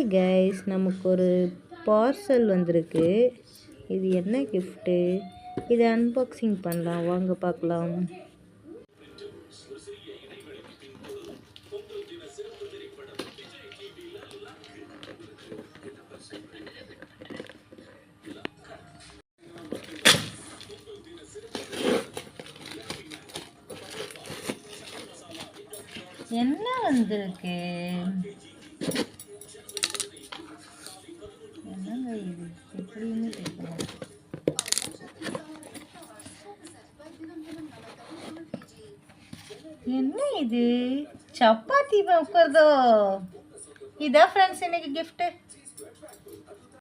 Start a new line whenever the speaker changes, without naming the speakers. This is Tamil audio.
ஹாய் கைஸ், நமக்கு ஒரு பார்சல் வந்திருக்கு. இது என்ன கிஃப்ட்டு? இதை அன்பாக்சிங் பண்ணலாம், வாங்க பார்க்கலாம். என்ன வந்திருக்கு? என்னங்க இது எப்படின்னு கேட்கணும். என்ன இது? சப்பாத்தி வைக்கிறதோ? இதான் ஃப்ரெண்ட்ஸ் இன்னைக்கு கிஃப்ட்டு.